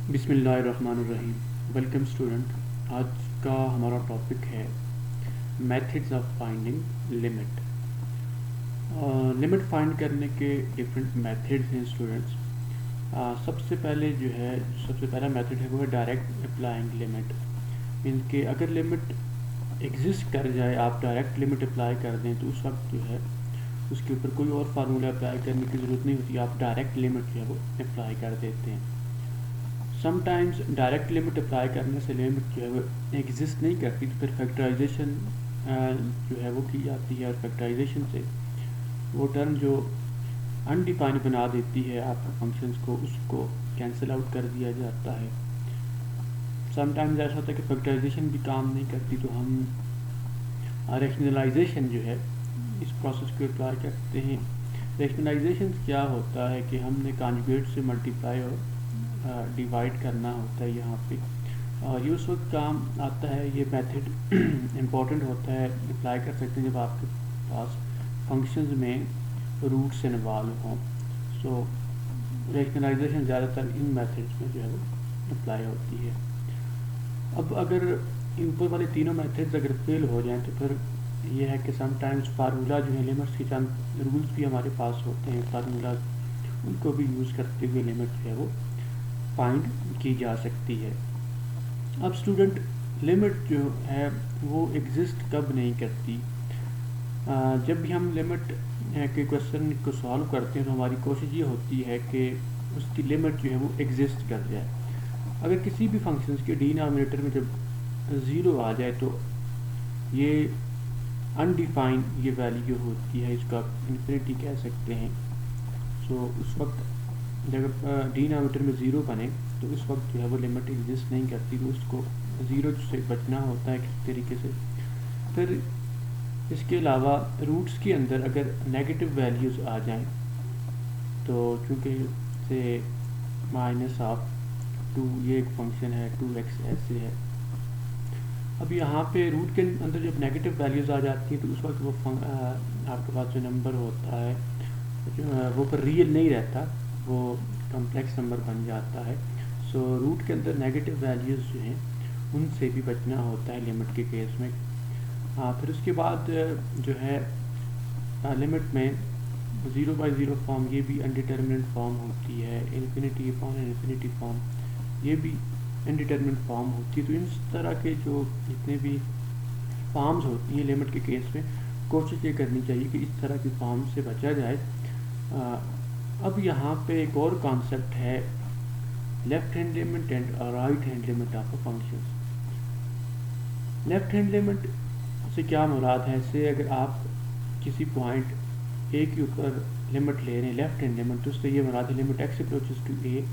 बिस्मिल्लाहिर्रहमानिर्रहीम। Welcome student. आज का हमारा टॉपिक है methods of finding limit. Limit find करने के डिफरेंट मेथड्स हैं स्टूडेंट्स। सबसे पहला मेथड है वो है डायरेक्ट अप्लाइंग लिमिट। मीन कि अगर लिमिट एग्जिस्ट कर जाए, आप डायरेक्ट लिमिट अप्लाई कर दें तो उस वक्त जो है उसके ऊपर कोई और फार्मूला अप्लाई करने की ज़रूरत नहीं होती, आप डायरेक्ट लिमिट जो है वो अप्लाई कर देते हैं। समटाइम्स डायरेक्ट लिमिट अप्लाई करने से लिमिट जो है वो एग्जिस्ट नहीं करती, तो फिर फैक्टराइजेशन जो है वो की जाती है, और फैक्टराइजेशन से वो टर्म जो अनडिफाइंड बना देती है आपके फंक्शंस को, उसको कैंसिल आउट कर दिया जाता है। समटाइम्स ऐसा होता है कि फैक्टराइजेशन भी काम नहीं करती, तो हम रैशनलाइजेशन जो है इस प्रोसेस को अप्लाई करते हैं। रैशनलाइजेशन क्या होता है कि हमने कॉन्जुगेट से मल्टीप्लाई और डिवाइड करना होता है यहाँ पे, और ये उस वक्त काम आता है। ये मेथड इम्पॉर्टेंट होता है, अप्लाई कर सकते हैं जब आपके पास फंक्शंस में रूट्स इन्वॉल्व हों। सो रैशनलाइजेशन ज़्यादातर इन मेथड्स में जो है वो अप्लाई होती है। अब अगर ऊपर वाले तीनों मेथड्स अगर फेल हो जाएं तो फिर ये है कि समटाइम्स फार्मूला जो है लिमिट्स के चंद रूल्स भी हमारे पास होते हैं, फार्मूला उनको भी यूज़ करते हुए लिमिट जो है वो फाइंड की जा सकती है। अब स्टूडेंट, लिमिट जो है वो एग्जिस्ट कब नहीं करती? जब भी हम लिमिट के क्वेश्चन को सॉल्व करते हैं तो हमारी कोशिश ये होती है कि उसकी लिमिट जो है वो एग्जिस्ट कर जाए। अगर किसी भी फंक्शंस के डिनोमिनेटर में जब ज़ीरो आ जाए तो ये अनडिफाइंड ये वैल्यू होती है, इसको आप इन्फिनिटी कह सकते हैं। सो उस वक्त जब डिनोमिनेटर में ज़ीरो बने तो उस वक्त जो है वो लिमिट एग्जिस्ट नहीं करती, तो उसको ज़ीरो से बचना होता है किसी तरीके से। फिर इसके अलावा रूट्स के अंदर अगर नेगेटिव वैल्यूज़ आ जाएं तो चूँकि से -2 ये एक फंक्शन है, 2x ऐसे है। अब यहाँ पे रूट के अंदर जब नेगेटिव वैल्यूज़ आ जाती हैं तो उस वक्त वो आपके पास जो नंबर होता है वो पर रियल नहीं रहता, वो कॉम्प्लेक्स नंबर बन जाता है। सो रूट के अंदर नेगेटिव वैल्यूज़ जो हैं उनसे भी बचना होता है लिमिट के केस में। फिर उसके बाद जो है लिमिट में 0/0 फॉर्म, ये भी अनडिटर्मिनेंट फॉर्म होती है। इन्फिनिटी अपॉन इन्फिनिटी फॉर्म, ये भी अनडिटर्मिनेंट फॉर्म होती है। तो इस तरह के जो जितने भी फॉर्म्स होती हैं लिमिट के केस में, कोशिश ये करनी चाहिए कि इस तरह की फॉर्म से बचा जाए। अब यहाँ पे एक और कॉन्सेप्ट है left hand limit and right hand limit of a function. Left hand limit से क्या मुराद है? से अगर आप किसी पॉइंट ए के ऊपर लिमिट ले रहे हैं लेफ्ट हैंड लिमिट, तो उससे ये मुराद है limit x approaches to A.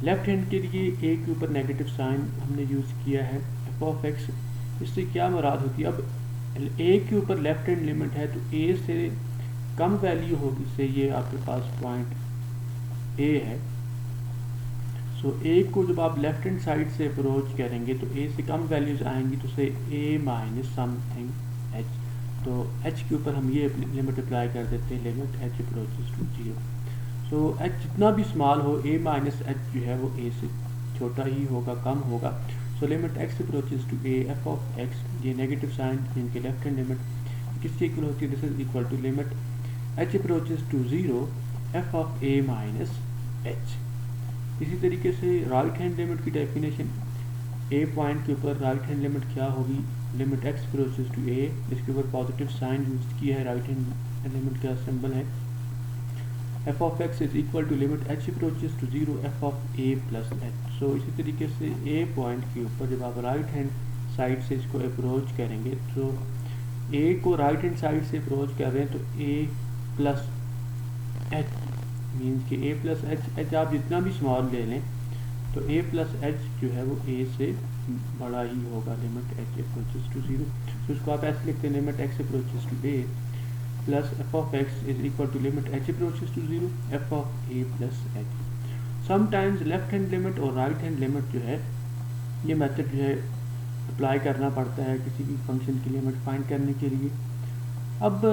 Left hand के लिए ए के ऊपर नेगेटिव साइन हमने यूज़ किया है f(x). इससे क्या मुराद होती है? अब ए के ऊपर लेफ्ट हैंड लिमिट है तो ए से कम वैल्यू होगी, से ये आपके पास पॉइंट ए है। सो ए को जब आप लेफ्ट हैंड साइड से अप्रोच करेंगे तो ए से कम वैल्यूज आएंगी, तो से ए माइनस समथिंग एच, तो एच के ऊपर हम ये लिमिट अप्लाई कर देते हैं, limit H approaches to 0। So h जितना भी स्मॉल हो, ए माइनस एच जो है वो ए से छोटा ही होगा, कम होगा। So limit x approaches to a f of x, ये नेगेटिव साइन जिनके लेफ्ट हैंड लिमिट किसके इक्वल होती है? This is equal to limit H approaches to 0 F of a minus h. इसी तरीके से राइट हैंड लिमिट की definition, a point के ऊपर राइट हैंड लिमिट क्या होगी? Limit x approaches to a, इसके ऊपर पॉजिटिव साइन यूज किया है, राइट हैंड लिमिट का सिंबल है F of x is equal to limit H approaches to 0 F of A plus H. So इसी तरीके से ए पॉइंट के ऊपर जब आप राइट हैंड साइड से इसको अप्रोच करेंगे, तो ए को राइट हैंड साइड से अप्रोच कर रहे हैं तो ए प्लस एच मीन्स कि ए प्लस एच, एच आप जितना भी स्मॉल ले लें तो ए प्लस एच जो है वो ए से बड़ा ही होगा, लिमिट एच अप्रोचेस टू 0। तो इसको आप ऐसे लिखते हैं, limit x approaches to a plus f of x is equal to limit H approaches to 0 F of A plus h. Sometimes left hand limit और राइट हैंड लिमिट जो है ये मेथड जो है अप्लाई करना पड़ता है किसी भी फंक्शन की लिमिट फाइंड करने के लिए। अब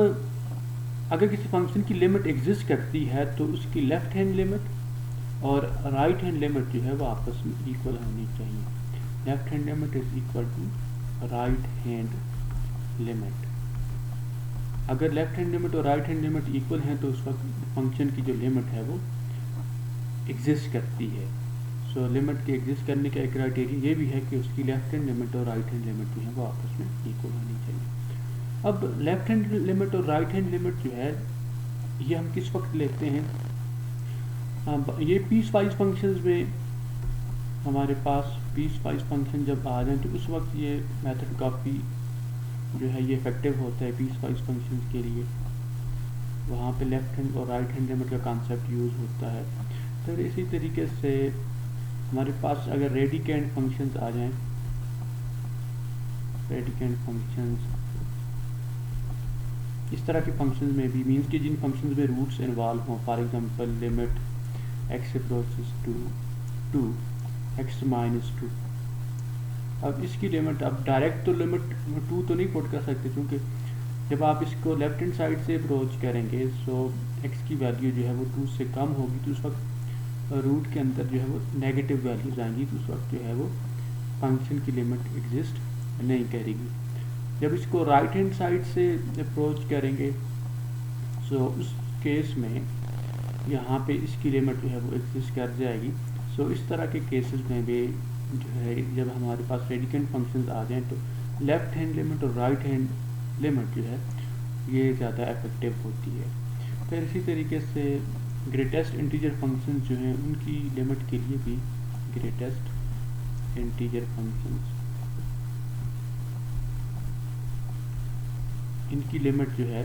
अगर किसी फंक्शन की लिमिट एग्जिस्ट करती है तो उसकी लेफ्ट हैंड लिमिट और राइट हैंड लिमिट जो है वो आपस में इक्वल होनी चाहिए। Left hand limit is equal to right hand limit. अगर लेफ्ट हैंड लिमिट और राइट हैंड लिमिट इक्वल हैं तो उस वक्त फंक्शन की जो लिमिट है वो एग्जिस्ट करती है। सो लिमिट के एग्जिस्ट करने का एक क्राइटेरिया ये भी है कि उसकी लेफ्ट हैंड लिमिट और राइट हैंड लिमिट जो है वो आपस में इक्वल होनी चाहिए। अब लेफ्ट हैंड लिमिट और राइट हैंड लिमिट जो है ये हम किस वक्त लेते हैं, ये पीस वाइज फंक्शंस में हमारे पास पीस वाइज फंक्शन जब आ जाए तो उस वक्त ये मेथड काफ़ी जो है ये इफेक्टिव होता है पीस वाइज फंक्शंस के लिए। वहाँ पे लेफ्ट हैंड और राइट हैंड लिमिट का कॉन्सेप्ट यूज़ होता है। तो इसी तरीके से हमारे पास अगर रेडिकेंट फंक्शंस आ जाएं, रेडिकेंट फंक्शंस इस तरह के फंक्शंस में भी मीन्स कि जिन फंक्शंस में रूट्स इन्वॉल्व हों, for example limit x approaches to 2 x minus 2। अब इसकी लिमिट अब डायरेक्ट तो लिमिट 2 तो नहीं पुट कर सकते क्योंकि जब आप इसको लेफ्ट हैंड साइड से अप्रोच करेंगे सो x की वैल्यू जो है वो 2 से कम होगी, तो उस वक्त रूट के अंदर जो है वो नेगेटिव वैल्यूज आएंगी, तो उस वक्त जो है वो फंक्शन की लिमिट एग्जिस्ट नहीं करेगी। जब इसको राइट हैंड साइड से अप्रोच करेंगे सो उस केस में यहाँ पे इसकी लिमिट जो है वो एग्जिस्ट कर जाएगी। सो इस तरह के केसेस में भी जो है जब हमारे पास रेडिकेंट फंक्शंस आ जाएं तो लेफ्ट हैंड लिमिट और राइट हैंड लिमिट जो है ये ज़्यादा इफेक्टिव होती है। फिर इसी तरीके से ग्रेटेस्ट इंटीजर फंक्शंस जो हैं उनकी लिमिट के लिए भी ग्रेटेस्ट इंटीजर फंक्शंस इनकी लिमिट जो है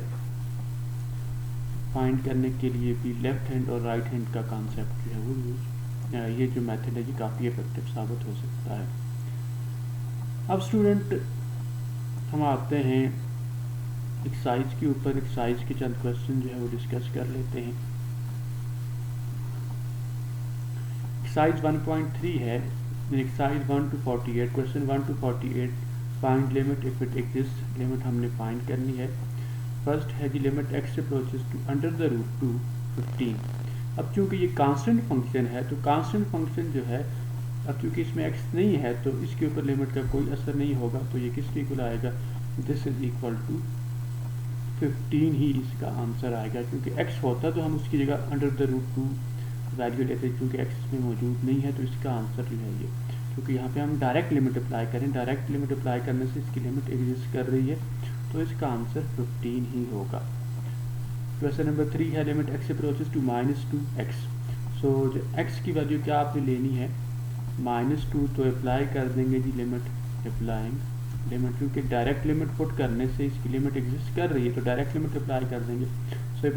फाइंड करने के लिए भी लेफ्ट हैंड और राइट हैंड का कॉन्सेप्ट जो है वो यूज ये जो मेथड है ये काफ़ी इफेक्टिव साबित हो सकता है। अब स्टूडेंट हम आते हैं एक्सरसाइज के ऊपर। एक्सरसाइज के चंद क्वेश्चन जो है वो डिस्कस कर लेते हैं। एक्सरसाइज 1.3 है, exercise 1 to 48, question 1 to 48 find limit if it exist. Limit हमने फाइंड करनी है। फर्स्ट है G limit x approaches to under the root 2 15। अब चूंकि ये कांस्टेंट फंक्शन है तो कांस्टेंट फंक्शन जो है अब चूंकि इसमें x नहीं है तो इसके ऊपर लिमिट का कोई असर नहीं होगा, तो ये किसके इक्वल आएगा, दिस इज इक्वल टू 15 ही इसका आंसर आएगा। क्योंकि x होता तो हम उसकी जगह अंडर द रूट 2 वैल्यू लेते, क्योंकि x में मौजूद नहीं है तो इसका आंसर जो है ये, क्योंकि यहाँ पे हम डायरेक्ट लिमिट अप्लाई करें, डायरेक्ट लिमिट अप्लाई करने से इसकी लिमिट एग्जिस्ट कर रही है, तो इसका आंसर 15 ही होगा। क्वेश्चन नंबर 3 है limit x approaches to -2x। So जो x की वैल्यू क्या आपने लेनी है -2, तो अप्लाई कर देंगे जी लिमिट अप्लाइंग लिमिट, क्योंकि डायरेक्ट लिमिट पुट करने से इसकी लिमिट एग्जिस्ट कर रही है तो डायरेक्ट लिमिट अप्लाई कर देंगे। सो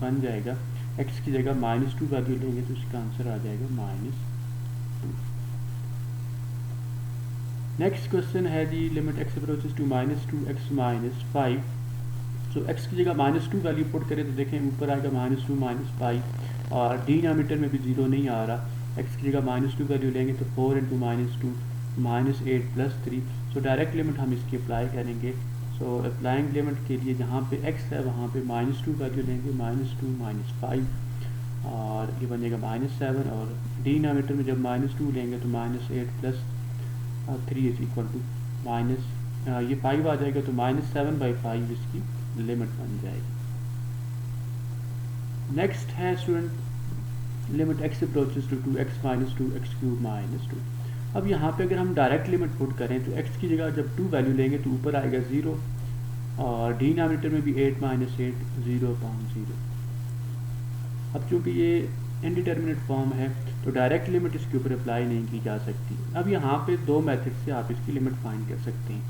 बन जाएगा x की जगह -2 वैल्यू लेंगे तो इसका आंसर आ जाएगा -2। नेक्स्ट क्वेश्चन है G limit x approaches to -2x -5। So x की जगह -2 वैल्यू पुट करें तो देखें ऊपर आएगा -2 -5 और डिनोमिनेटर में भी 0 नहीं आ रहा। x की जगह -2 वैल्यू लेंगे तो 4 × -2 -8 + 3। सो डायरेक्ट लिमिट हम इसकी अप्लाई करेंगे। सो अप्लाइंग लिमिट के लिए जहाँ पे x है वहाँ पे -2 वैल्यू लेंगे, -2 -5 और ये बनेगा -7 और डिनोमिनेटर में जब -2 लेंगे तो -8 + 3 इज इक्वल टू ये 5 आ जाएगा तो -7/5 इसकी लिमिट बन जाएगी। नेक्स्ट है student limit x approaches to 2x - 2x³ -2। अब यहाँ पे अगर हम डायरेक्ट लिमिट पुट करें तो x की जगह जब 2 वैल्यू लेंगे तो ऊपर आएगा 0 और डिनोमिनेटर में भी 8 - 8 0/0। अब चूँकि ये इनडिटर्मिनेट फॉर्म है तो डायरेक्ट लिमिट इसके ऊपर अप्लाई नहीं की जा सकती। अब यहाँ पे दो मेथड से आप इसकी लिमिट फाइंड कर सकते हैं।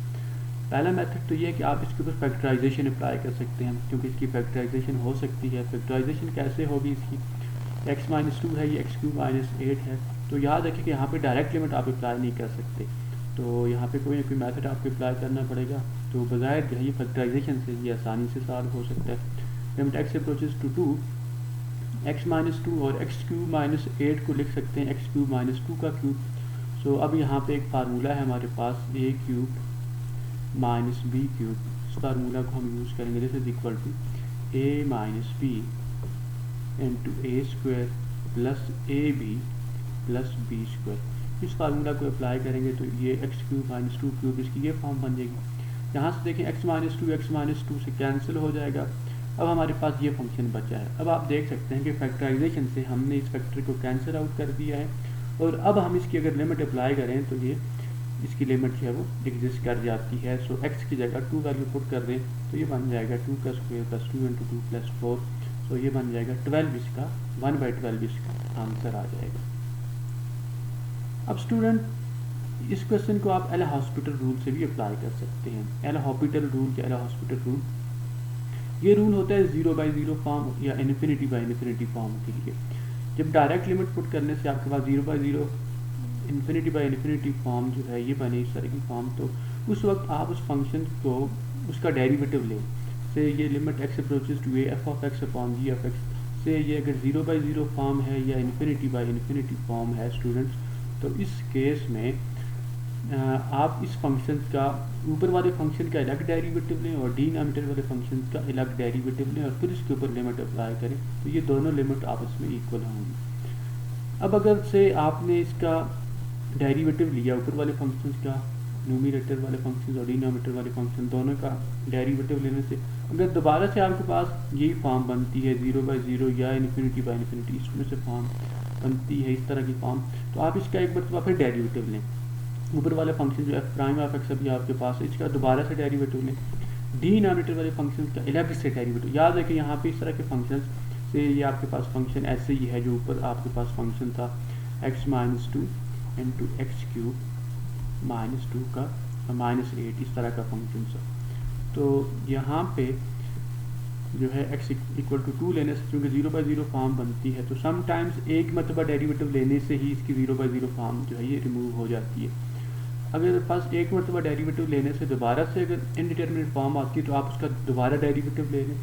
पहला मेथड तो ये है कि आप इसके ऊपर फैक्टराइजेशन अप्लाई कर सकते हैं, क्योंकि इसकी फैक्टराइजेशन हो सकती है। फैक्टराइजेशन कैसे होगी इसकी, x - 2 है, ये x³ -8 है, तो याद रखिए कि यहाँ पे डायरेक्ट लिमिट आप अप्लाई नहीं कर सकते, तो यहाँ पे कोई ना कोई मेथड आपको अप्लाई करना पड़ेगा। तो बजाय जो है ये फैक्टराइजेशन से ये आसानी से सॉल्व हो सकता है। Limit x approaches to 2 x - 2 और x³ -8 को लिख सकते हैं x³ -2 का क्यूब। सो अब यहाँ पे एक फार्मूला है हमारे पास a³ - b³। इस फार्मूला को हम यूज़ करेंगे, this is equal to a - b × a² plus a b plus b square. इस फार्मूला को अप्लाई करेंगे तो ये x cube minus two cube इसकी ये फॉर्म बन जाएगी। यहाँ से देखें एक्स माइनस टू से कैंसिल हो जाएगा। अब हमारे पास ये फंक्शन बचा है। अब आप देख सकते हैं कि फैक्टराइजेशन से हमने इस फैक्टर को कैंसिल आउट कर दिया है, और अब हम इसकी अगर लिमिट अप्लाई करें तो ये इसकी लिमिट जो है वो एग्जिस्ट कर जाती है। सो एक्स की जगह 2 वैल्यू पुट कर दें तो ये बन जाएगा 2 का स्क्वायर प्लस 2 इंटू 2 प्लस 4। सो ये बन जाएगा 12, इसका 1/12 इसका आंसर आ जाएगा। अब स्टूडेंट इस क्वेश्चन को आप एल हॉस्पिटल रूल से भी अप्लाई कर सकते हैं। एल हॉस्पिटल रूल ये रूल होता है 0/0 फॉर्म या इन्फिनिटी बाई इन्फिनिटी फॉर्म के लिए। जब डायरेक्ट लिमिट पुट करने से आपके पास 0/0 इन्फिनिटी बाई इन्फिनिटी फॉर्म जो है ये बने इस तरह की फॉर्म, तो उस वक्त आप उस फंक्शन को उसका डेरिवेटिव लें। से ये limit x approaches to a f of x upon g of x से ये अगर 0/0 फॉर्म है या इन्फिनिटी बाई इन्फिनिटी फॉर्म है स्टूडेंट्स, तो इस केस में आप इस फंक्शन का ऊपर वाले फंक्शन का अलग डेरिवेटिव लें और डिनोमिनेटर वाले फंक्शन का अलग डेरिवेटिव लें और फिर इसके ऊपर लिमिट अप्लाई करें, तो ये दोनों लिमिट आपस में इक्वल होंगी। अब अगर से आपने इसका डेरिवेटिव लिया ऊपर वाले फंक्शन का, न्यूमरेटर वाले फंक्शन और डिनोमिनेटर वाले फंक्शन दोनों का डेरिवेटिव लेने से अगर दोबारा से आपके पास यही फॉर्म बनती है 0/0 या इन्फिनिटी बाई इन्फिनिटी, इसमें से फॉर्म बनती है इस तरह की फॉर्म, तो आप इसका एक मरतबा फिर डेरिवेटिव लें। ऊपर वाला फंक्शन जो एफ प्राइम ऑफ एक्स अभी आपके पास है, इसका दोबारा से डेरिवेटिव लें। डिनोमिनेटर वाले फंक्शन का अलग से डेरिवेटिव। याद है कि यहाँ पे इस तरह के फंक्शन से ये आपके पास फंक्शन ऐसे ही है जो ऊपर आपके पास फंक्शन था x minus 2 into x cube minus 2 का माइनस 8 इस तरह का फंक्शन था। तो यहाँ पे जो है x इक्वल टू 2 लेने से क्योंकि 0/0 फॉर्म बनती है, तो समटाइम्स एक मरतबा डेरिवेटिव लेने से ही इसकी 0/0 फॉर्म जो है ये रिमूव हो जाती है। अगर पास एक मरतबा डेरिवेटिव लेने से दोबारा से अगर इनडिटरमिनेट फॉर्म आती है तो आप उसका दोबारा डेरिवेटिव ले लें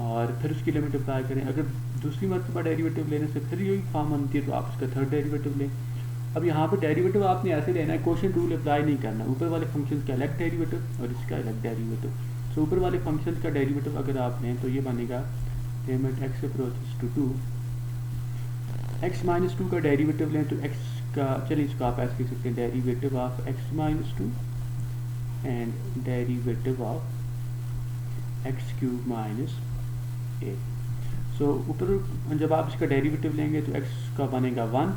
और फिर उसकी लिमिट अप्लाई करें। अगर दूसरी मरतबा डेरिवेटिव लेने से फिर यही फॉर्म बनती है तो आप उसका थर्ड डेरिवेटिव लें। अब यहाँ पर डेरिवेटिव आपने ऐसे लेना है, क्वोशिएंट रूल अप्लाई नहीं करना। ऊपर वाले फंक्शन का अलग डेरिवेटिव और इसका अलग डेरिवेटिव। तो ऊपर वाले फंक्शन का डेरिवेटिव अगर आप लें तो ये बनेगा limit x approaches to 2, x minus 2 का डेरिवेटिव लें तो एक्स का, चलिए इसको आप ऐसे लिख सकते हैं derivative of x minus 2 and derivative of x cube minus 8। सो ऊपर जब आप इसका डेरिवेटिव लेंगे तो एक्स का बनेगा 1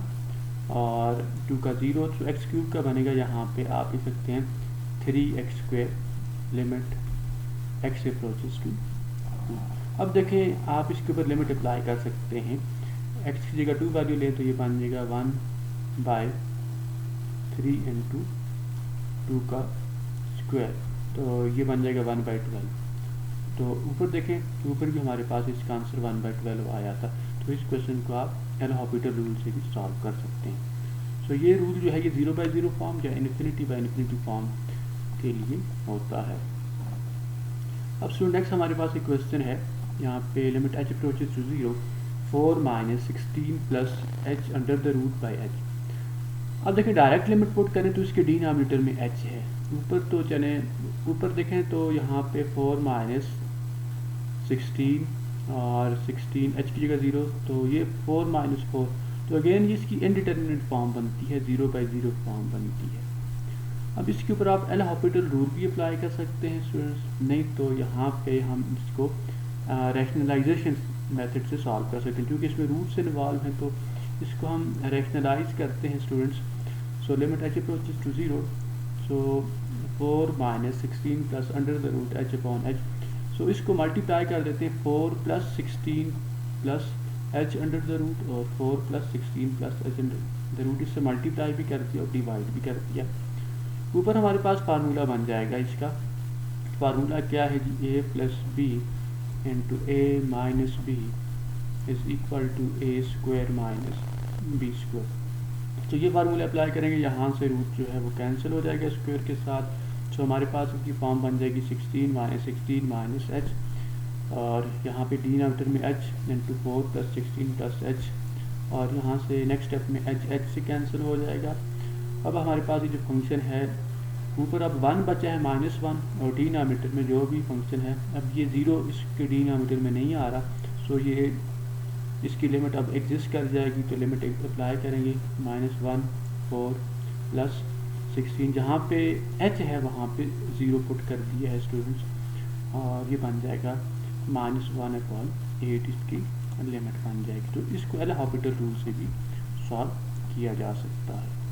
और 2 का 0, तो एक्स क्यूब का बनेगा यहाँ पे आप लिख सकते हैं 3x² limit x approaches to 2। अब देखें आप इसके ऊपर लिमिट अप्लाई कर सकते हैं। एक्स की जगह 2 वैल्यू लें तो ये बन जाएगा 1/3 इंटू 2 का स्क्वायर, तो ये बन जाएगा 1/12। तो ऊपर देखें, ऊपर भी हमारे पास इसका आंसर 1/12 आया था। तो इस क्वेश्चन को आप एल हॉस्पिटल रूल से भी सॉल्व कर सकते हैं। सो ये रूल जो है ये 0/0 फॉर्म या इन्फिनिटी बाई इन्फिनिटी फॉर्म के लिए होता है। अब स्टूडेंट नेक्स्ट हमारे पास एक क्वेश्चन है, यहाँ पे limit h approaches to 0 4 - 16 plus h under the root by h। अब देखें डायरेक्ट लिमिट पुट करें तो इसके डिनोमिनेटर में h है। ऊपर तो चले ऊपर देखें तो यहाँ पे 4 - 16 और 16 h की जगह 0, तो ये 4 - 4, तो अगेन ये इसकी इनडिटरमिनेट फॉर्म बनती है, 0/0 फॉर्म बनती है। अब इसके ऊपर आप एल हॉस्पिटल रूल भी अप्लाई कर सकते हैं स्टूडेंट्स, नहीं तो यहाँ पे हम इसको रैशनलाइजेशन मेथड से सॉल्व कर सकते हैं। क्योंकि इसमें रूट्स इन्वॉल्व हैं तो इसको हम रैशनलाइज करते हैं students. So limit h approaches to 0, so 4 - 16 plus under the root h upon h। So इसको मल्टीप्लाई कर देते हैं 4 + 16 plus h under the root और 4 + 16 plus h under the root, इससे मल्टीप्लाई भी कर दिया और डिवाइड भी कर दिया। ऊपर हमारे पास फार्मूला बन जाएगा। इसका फार्मूला क्या है जी, a + b into a minus b is equal to a² - b²। तो ये फार्मूला अप्लाई करेंगे, यहाँ से रूट जो है वो कैंसिल हो जाएगा स्क्वायर के साथ। तो हमारे पास इसकी फॉर्म बन जाएगी 16 - 16 माइनस h और यहाँ पे डिनोमिनेटर में h इंटू 4 + 16 प्लस h और यहाँ से नेक्स्ट स्टेप में h से कैंसिल हो जाएगा। अब हमारे पास ये जो फंक्शन है ऊपर अब 1 बचा है -1 और डिनोमिनेटर में जो भी फंक्शन है, अब ये 0 इसके डिनोमिनेटर में नहीं आ रहा। सो ये इसकी लिमिट अब एग्जिस्ट कर जाएगी, तो लिमिट अप्लाई करेंगे -1 4 प्लस 16, जहाँ पे h है वहाँ पे 0 पुट कर दिया है स्टूडेंट्स, और ये बन जाएगा -1/8 इसकी लिमिट बन जाएगी। तो इसको एल हॉस्पिटल रूल से भी सॉल्व किया जा सकता है।